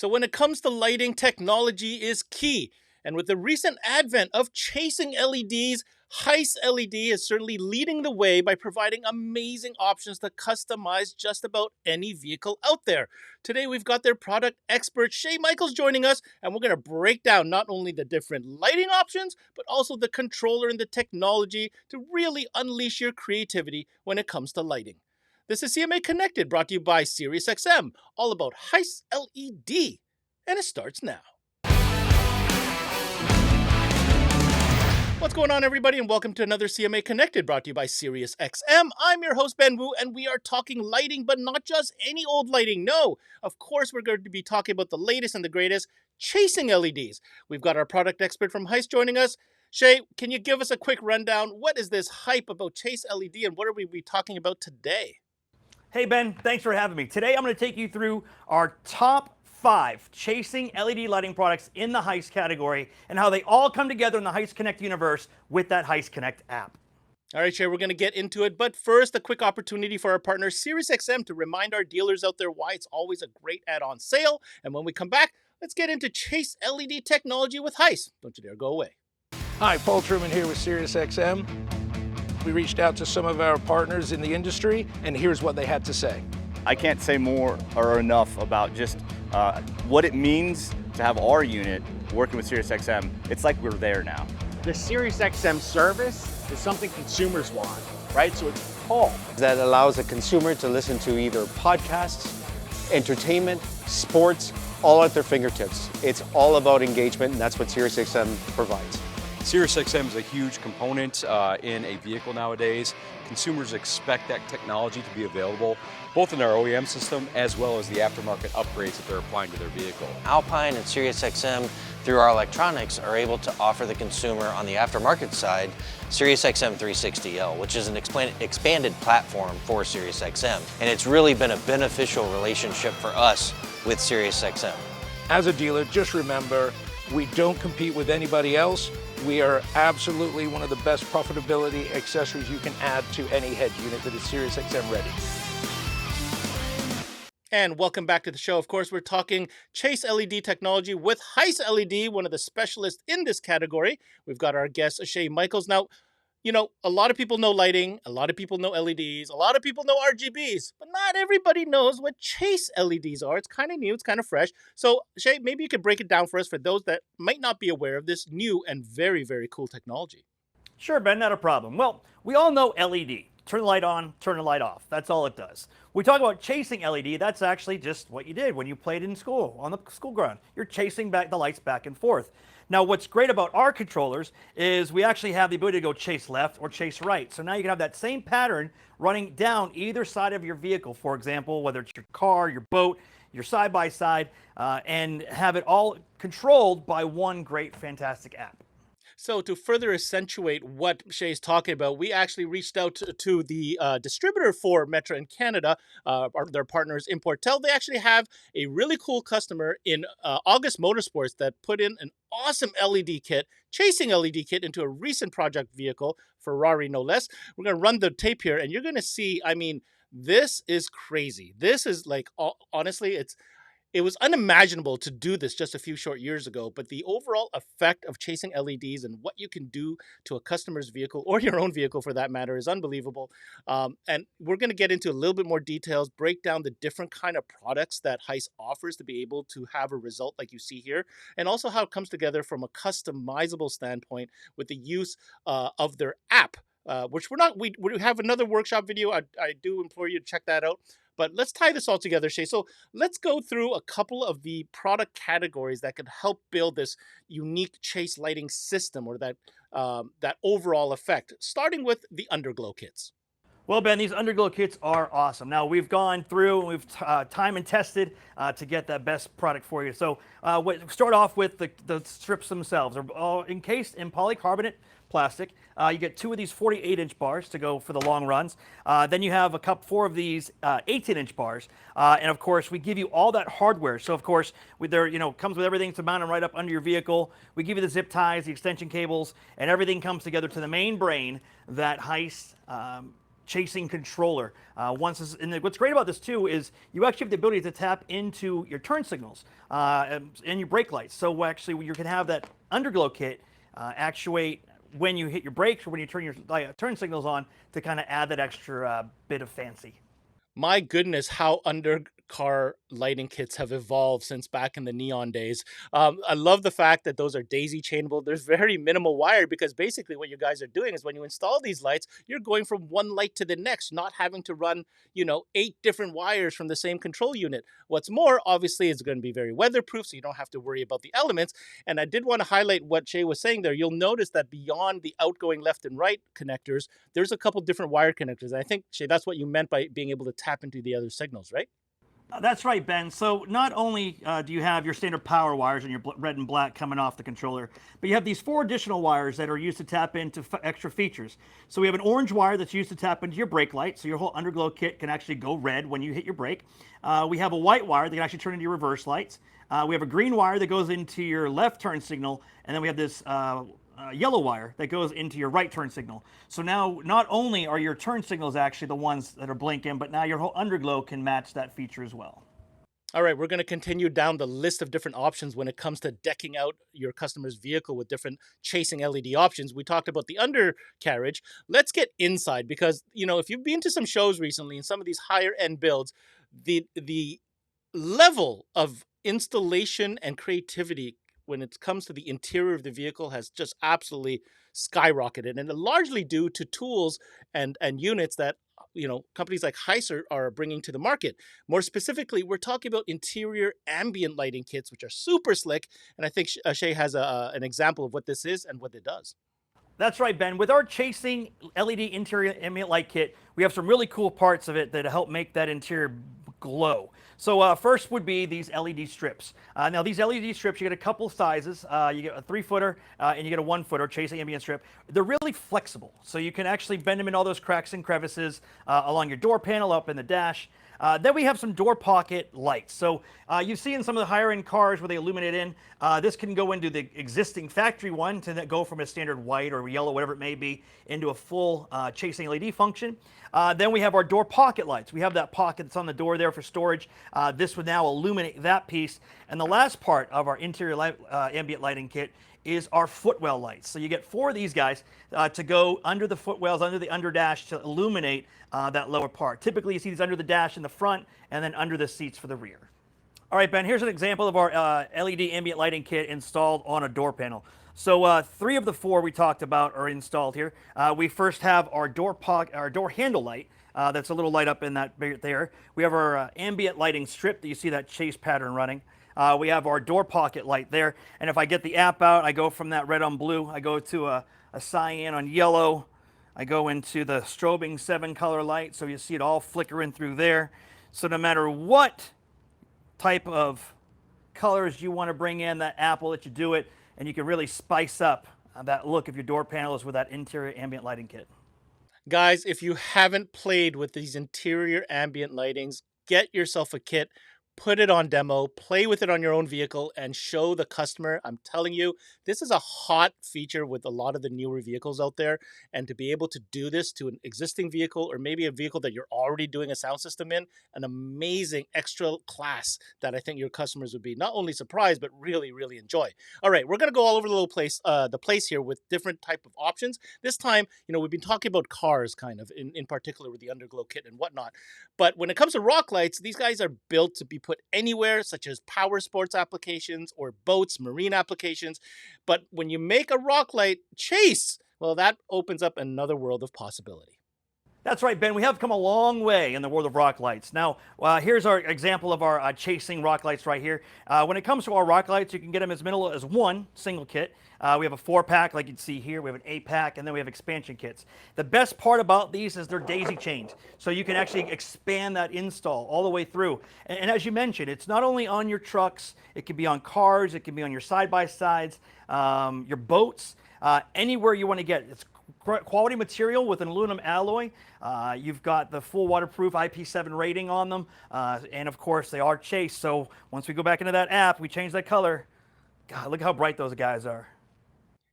So when it comes to lighting, technology is key. And with the recent advent of chasing LEDs, Heise LED is certainly leading the way by providing amazing options to customize just about any vehicle out there. Today we've got their product expert SHEA Michaels joining us, and we're going to break down not only the different lighting options, but also the controller and the technology to really unleash your creativity when it comes to lighting. This is CMA Connected, brought to you by SiriusXM, all about Heise LED. And it starts now. What's going on, everybody, and welcome to another CMA Connected, brought to you by SiriusXM. I'm your host, Ben Wu, and we are talking lighting, but not just any old lighting. No, of course, we're going to be talking about the latest and the greatest, chasing LEDs. We've got our product expert from Heise joining us. SHEA, can you give us a quick rundown? What is this hype about Chase LED, and what are we be talking about today? Hey Ben, thanks for having me. Today I'm going to take you through our top 5 chasing LED lighting products in the Heise category and how they all come together in the Heise Connect universe with that Heise Connect app. All right, SHEA, we're going to get into it. But first, a quick opportunity for our partner, SiriusXM, to remind our dealers out there why it's always a great add-on sale. And when we come back, let's get into Chase LED technology with Heise. Don't you dare go away. Hi, Paul Truman here with SiriusXM. We reached out to some of our partners in the industry, and here's what they had to say. I can't say more or enough about just what it means to have our unit working with SiriusXM. It's like we're there now. The SiriusXM service is something consumers want, right? So it's Paul. That allows a consumer to listen to either podcasts, entertainment, sports, all at their fingertips. It's all about engagement, and that's what SiriusXM provides. SiriusXM is a huge component in a vehicle nowadays. Consumers expect that technology to be available both in our OEM system as well as the aftermarket upgrades that they're applying to their vehicle. Alpine and SiriusXM, through our electronics, are able to offer the consumer on the aftermarket side SiriusXM 360L, which is an expanded platform for SiriusXM. And it's really been a beneficial relationship for us with SiriusXM. As a dealer, just remember, we don't compete with anybody else. We are absolutely one of the best profitability accessories you can add to any head unit that is SiriusXM ready. And welcome back to the show. Of course, we're talking Chase LED technology with Heise LED, one of the specialists in this category. We've got our guest, SHEA Michaels. Now, you know, a lot of people know lighting, a lot of people know LEDs, a lot of people know RGBs, but not everybody knows what Chase LEDs are. It's kind of new, it's kind of fresh. So, SHEA, maybe you could break it down for us for those that might not be aware of this new and very, very cool technology. Sure, Ben, not a problem. Well, we all know LED. Turn the light on, turn the light off. That's all it does. We talk about chasing LED. That's actually just what you did when you played in school, on the school ground. You're chasing back the lights back and forth. Now, what's great about our controllers is we actually have the ability to go chase left or chase right. So now you can have that same pattern running down either side of your vehicle, for example, whether it's your car, your boat, your side-by-side, and have it all controlled by one great, fantastic app. So to further accentuate what SHEA is talking about, we actually reached out to the distributor for Metra in Canada, their partners Importel. They actually have a really cool customer in August Motorsports that put in an awesome LED kit, chasing LED kit into a recent project vehicle, Ferrari no less. We're going to run the tape here, and you're going to see, I mean, this is crazy. This is like, honestly, it was unimaginable to do this just a few short years ago, but the overall effect of chasing LEDs and what you can do to a customer's vehicle or your own vehicle for that matter is unbelievable. And we're going to get into a little bit more details, break down the different kind of products that Heise offers to be able to have a result like you see here, and also how it comes together from a customizable standpoint with the use of their app. Which we have another workshop video. I do implore you to check that out. But let's tie this all together, SHEA. So let's go through a couple of the product categories that could help build this unique chase lighting system or that overall effect, starting with the underglow kits. Well, Ben, these underglow kits are awesome. Now, we've gone through and we've time and tested to get that best product for you. So start off with the strips themselves. They're all encased in polycarbonate plastic. You get 2 of these 48-inch bars to go for the long runs. Then you have 4 of these 18-inch bars. And of course, we give you all that hardware. So of course, comes with everything to mount them right up under your vehicle. We give you the zip ties, the extension cables, and everything comes together to the main brain that Heise chasing controller. And what's great about this too is you actually have the ability to tap into your turn signals and your brake lights. So actually you can have that underglow kit actuate when you hit your brakes or when you turn your turn signals on to kind of add that extra bit of fancy. My goodness, how undercar lighting kits have evolved since back in the neon days. I love the fact that those are daisy chainable. There's very minimal wire because basically what you guys are doing is when you install these lights, you're going from one light to the next, not having to run, 8 different wires from the same control unit. What's more, obviously, it's going to be very weatherproof, so you don't have to worry about the elements. And I did want to highlight what Shay was saying there. You'll notice that beyond the outgoing left and right connectors, there's a couple different wire connectors. And I think, Shay, that's what you meant by being able to tap into the other signals, right? That's right, Ben. So not only do you have your standard power wires and your red and black coming off the controller, but you have these 4 additional wires that are used to tap into extra features. So we have an orange wire that's used to tap into your brake light, so your whole underglow kit can actually go red when you hit your brake. We have a white wire that can actually turn into your reverse lights. We have a green wire that goes into your left turn signal, and then we have this yellow wire that goes into your right turn signal. So now not only are your turn signals actually the ones that are blinking, but now your whole underglow can match that feature as well. All right, we're going to continue down the list of different options when it comes to decking out your customer's vehicle with different chasing LED options. We talked about the undercarriage. Let's get inside because, if you've been to some shows recently in some of these higher end builds, the level of installation and creativity when it comes to the interior of the vehicle has just absolutely skyrocketed, and largely due to tools and units that companies like Heise are bringing to the market. More specifically, we're talking about interior ambient lighting kits, which are super slick, and I think Shay has an example of what this is and what it does. That's right, Ben. With our chasing LED interior ambient light kit, we have some really cool parts of it that help make that interior glow. So first would be these LED strips. Now these LED strips, you get a couple sizes. You get a 3-footer and you get a 1-footer chasing ambient strip. They're really flexible, so you can actually bend them in all those cracks and crevices along your door panel, up in the dash. Then we have some door pocket lights. So you see in some of the higher end cars where they illuminate in, this can go into the existing factory one to go from a standard white or yellow, whatever it may be, into a full chasing LED function. Then we have our door pocket lights. We have that pocket that's on the door there for storage. This would now illuminate that piece. And the last part of our interior ambient lighting kit is our footwell lights. So you get 4 of these guys to go under the footwells, under the underdash to illuminate that lower part. Typically you see these under the dash in the front and then under the seats for the rear. All right, Ben, here's an example of our LED ambient lighting kit installed on a door panel. So 3 of the 4 we talked about are installed here. We first have our door handle light. That's a little light up in that there. We have our ambient lighting strip that you see that chase pattern running. We have our door pocket light there. And if I get the app out, I go from that red on blue. I go to a cyan on yellow. I go into the strobing 7-color light. So you see it all flickering through there. So no matter what type of colors you want to bring in, that app will let you do it. And you can really spice up that look of your door panels with that interior ambient lighting kit. Guys, if you haven't played with these interior ambient lightings, get yourself a kit. Put it on demo, play with it on your own vehicle, and show the customer. I'm telling you, this is a hot feature with a lot of the newer vehicles out there. And to be able to do this to an existing vehicle or maybe a vehicle that you're already doing a sound system in, an amazing extra class that I think your customers would be not only surprised, but really, really enjoy. All right, we're going to go all over the place here with different type of options. This time, we've been talking about cars kind of in particular with the underglow kit and whatnot. But when it comes to rock lights, these guys are built to be put anywhere, such as power sports applications or boats, marine applications. But when you make a rock light chase, well, that opens up another world of possibility. That's right, Ben. We have come a long way in the world of rock lights. Now, here's our example of our chasing rock lights right here. When it comes to our rock lights, you can get them as little as 1 single kit. We have a 4-pack like you can see here. We have an 8-pack, and then we have expansion kits. The best part about these is they're daisy chained. So you can actually expand that install all the way through. And as you mentioned, it's not only on your trucks. It can be on cars. It can be on your side-by-sides, your boats, anywhere you want to get it. It's quality material with an aluminum alloy. You've got the full waterproof IP7 rating on them. And of course, they are chased. So once we go back into that app, we change that color. God, look how bright those guys are.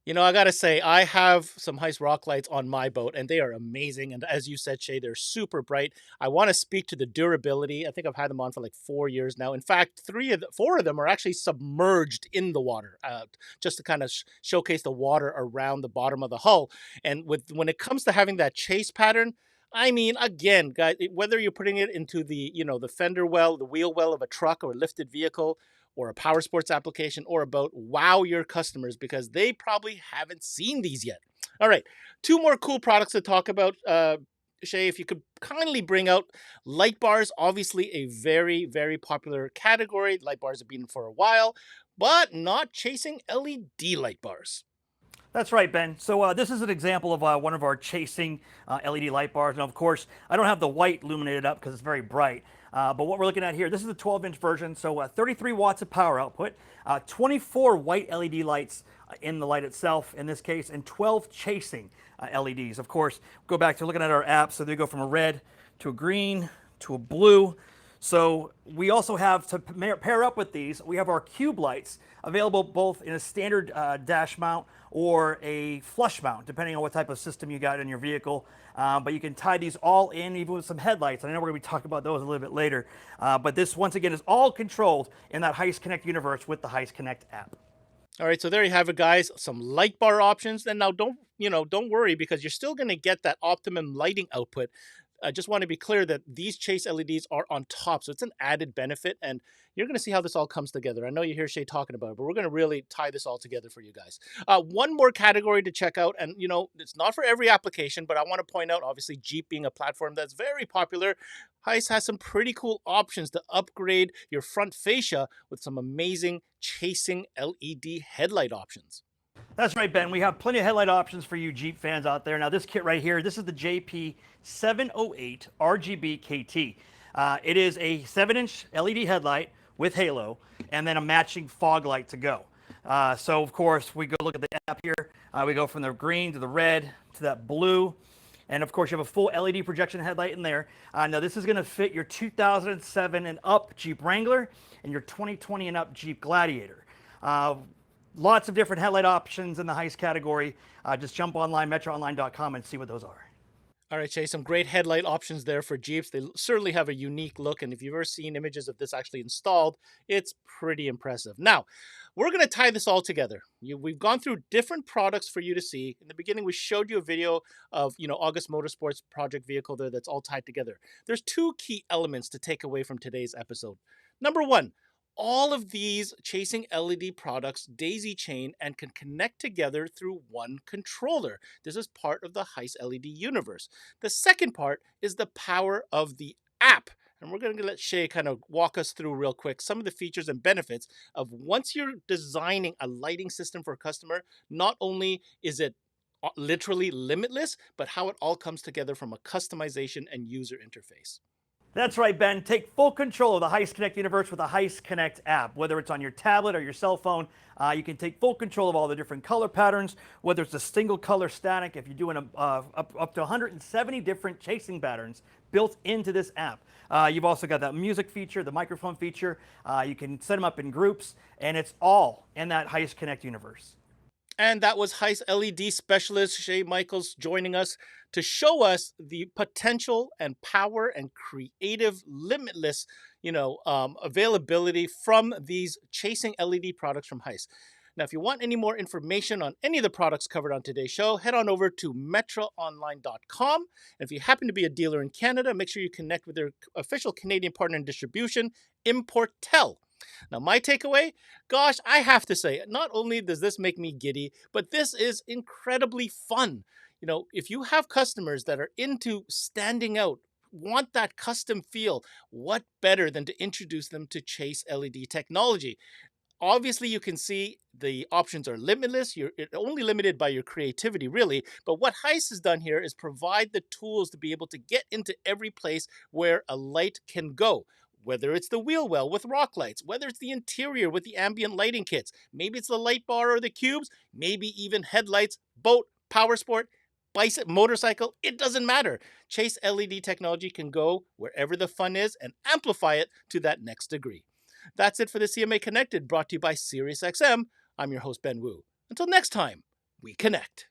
You know, I gotta say, I have some Heise rock lights on my boat, and they are amazing. And as you said, Shay, they're super bright. I want to speak to the durability. I think I've had them on for like 4 years now. In fact, four of them are actually submerged in the water, just to kind of showcase the water around the bottom of the hull. And when it comes to having that chase pattern, I mean, again, guys, whether you're putting it into the fender well, the wheel well of a truck or a lifted vehicle, or a power sports application or a boat, wow your customers because they probably haven't seen these yet. All right, two more cool products to talk about. Shay, if you could kindly bring out light bars, obviously a very, very popular category. Light bars have been for a while, but not chasing LED light bars. That's right, Ben. So this is an example of one of our chasing LED light bars. And of course, I don't have the white illuminated up because it's very bright. But what we're looking at here, this is the 12-inch version. So 33 watts of power output, 24 white LED lights in the light itself in this case, and 12 chasing LEDs. Of course, go back to looking at our app. So they go from a red to a green to a blue. So we also have to pair up with these. We have our cube lights available both in a standard dash mount or a flush mount, depending on what type of system you got in your vehicle. But you can tie these all in, even with some headlights. I know we're going to be talking about those a little bit later. But this, once again, is all controlled in that Heise Connect universe with the Heise Connect app. All right, so there you have it, guys. Some light bar options. And now don't worry because you're still going to get that optimum lighting output. I just want to be clear that these chase LEDs are on top, so it's an added benefit, and you're going to see how this all comes together. I know you hear Shay talking about it, but we're going to really tie this all together for you guys. One more category to check out, and it's not for every application, but I want to point out, obviously, Jeep being a platform that's very popular, Heise has some pretty cool options to upgrade your front fascia with some amazing chasing LED headlight options. That's right, Ben. We have plenty of headlight options for you Jeep fans out there. Now, this kit right here, this is the JP708 RGB KT. It is a 7-inch LED headlight with halo and then a matching fog light to go. So, of course, we go look at the app here. We go from the green to the red to that blue. And, of course, you have a full LED projection headlight in there. Now, this is going to fit your 2007 and up Jeep Wrangler and your 2020 and up Jeep Gladiator. Lots of different headlight options in the Heise category. Just jump online, metroonline.com, and see what those are. All right, Shay, some great headlight options there for Jeeps. They certainly have a unique look, and if you've ever seen images of this actually installed, it's pretty impressive. Now, we're going to tie this all together. We've gone through different products for you to see. In the beginning, we showed you a video of, August Motorsports project vehicle there that's all tied together. There's two key elements to take away from today's episode. Number one, all of these chasing LED products daisy chain and can connect together through one controller. This is part of the Heise LED universe. The second part is the power of the app. And we're going to let Shay kind of walk us through real quick some of the features and benefits of once you're designing a lighting system for a customer, not only is it literally limitless, but how it all comes together from a customization and user interface. That's right, Ben. Take full control of the Heise Connect universe with the Heise Connect app. Whether it's on your tablet or your cell phone, you can take full control of all the different color patterns, whether it's a single color static, if you're doing up to 170 different chasing patterns built into this app. You've also got that music feature, the microphone feature. You can set them up in groups, and it's all in that Heise Connect universe. And that was Heise LED specialist SHEA Michaels joining us to show us the potential and power and creative, limitless, availability from these chasing LED products from Heise. Now, if you want any more information on any of the products covered on today's show, head on over to metroonline.com. And if you happen to be a dealer in Canada, make sure you connect with their official Canadian partner in distribution, Importel. Now, my takeaway, gosh, I have to say, not only does this make me giddy, but this is incredibly fun. If you have customers that are into standing out, want that custom feel, what better than to introduce them to Chase LED technology? Obviously, you can see the options are limitless. You're only limited by your creativity, really. But what Heise has done here is provide the tools to be able to get into every place where a light can go. Whether it's the wheel well with rock lights, whether it's the interior with the ambient lighting kits, maybe it's the light bar or the cubes, maybe even headlights, boat, power sport, bicycle, motorcycle, it doesn't matter. Chase LED technology can go wherever the fun is and amplify it to that next degree. That's it for the CMA Connected, brought to you by SiriusXM. I'm your host, Ben Wu. Until next time, we connect.